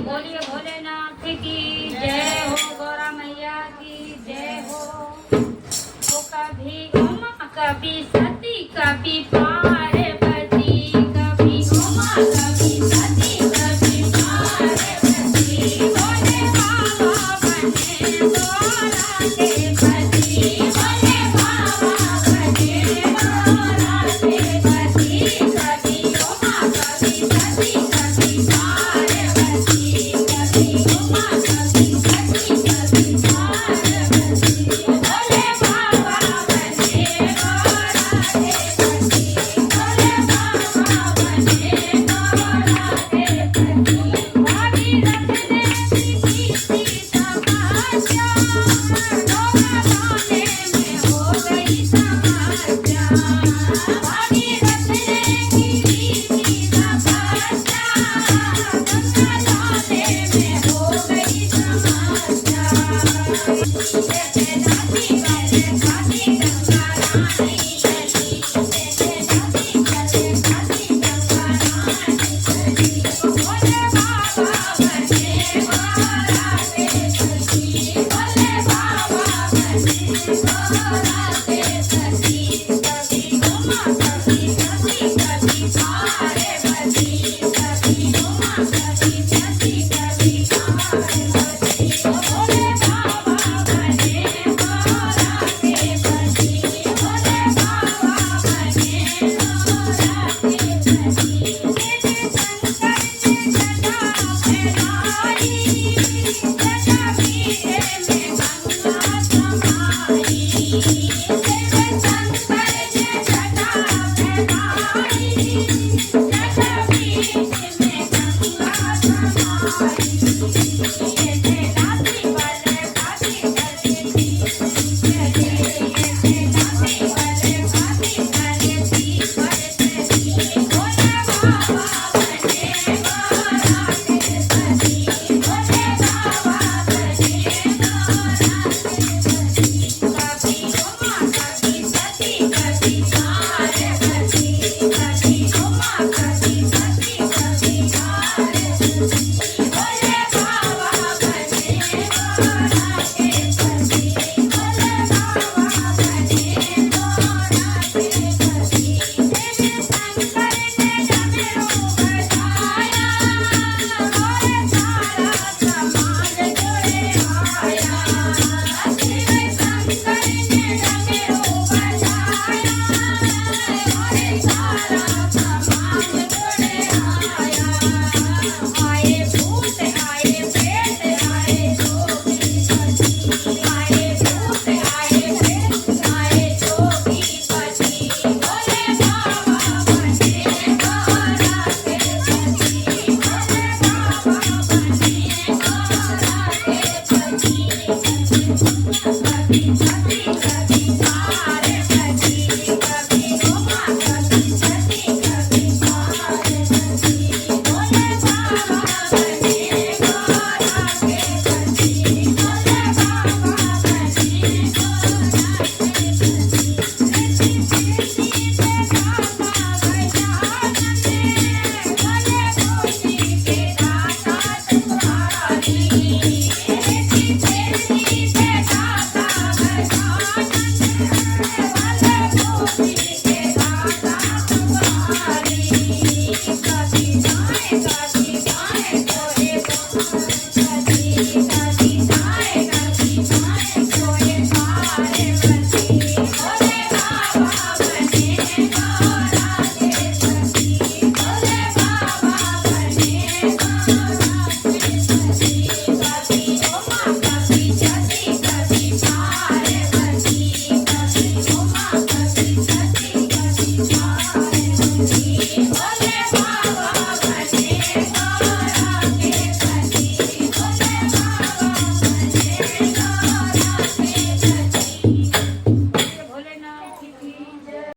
बोलिए भोलेनाथ की जय हो, गौरा मैया की जय हो। तो कभी उमा कभी सती कभी पार्वती, कभी उमा कभी सती कभी पार्वती, भोले बाबा बने गौरा के पति, भोले बाबा बने गौरा के पति। कभी उमा कभी सती कभी पार्वती, कभी उमा कभी सती कभी पार्वती, भोले बाबा बने गौरा के पति, भोले बाबा बने गौरा के पति। भागीरथ ने की थी तपस्या, गौरा गाने में हो गई समस्या। भागीरथ ने की थी तपस्या, गंगा गाने में हो गई समस्या। जैसे दासी वाले काशी गंगा रानी चली, जैसे दासी वाले काशी गंगा रानी चली, भोले बाबा बने गौरा के पति, भोले बाबा बने गौरा के पति। कभी उमा कभी सती कभी पार्वती, कभी उमा कभी सती कभी पार्वती, भोले बाबा बने गौरा के पति, भोले बाबा बने गौरा के पति। शिव शंकर ने जटा फैलाई, जटा पीछे में गंगा समाई। शिव शंकर ने जटा फैलाई, जटा पीछे में गंगा समाई। ये थे दासी वाले काशी करती थी, ये थे दासी वाले काशी करती थी। भोले बाबा बने गौरा के पति, भोले बाबा बने गौरा के पति। कभी उमा कभी सती कभी पार्वती, कभी उमा कभी सती कभी पार्वती, भोले बाबा बने गौरा के पति, भोले बाबा बने गौरा के पति। शिव शंकर ने डमरू बजाया, और सारा समाज जुड़े आया। शिव शंकर ने डमरू बजाया, और सारा समाज जुड़े आया। आए भूत आए प्रेत आए जोगी पति, आए भूत आए प्रेत आए जोगी पति, भोले बाबा बने गौरा के पति, भोले बाबा बने गौरा के पति। कभी सती कभी पार्वती, कभी उमा कभी सती कभी पार्वती, भोले बाबा बने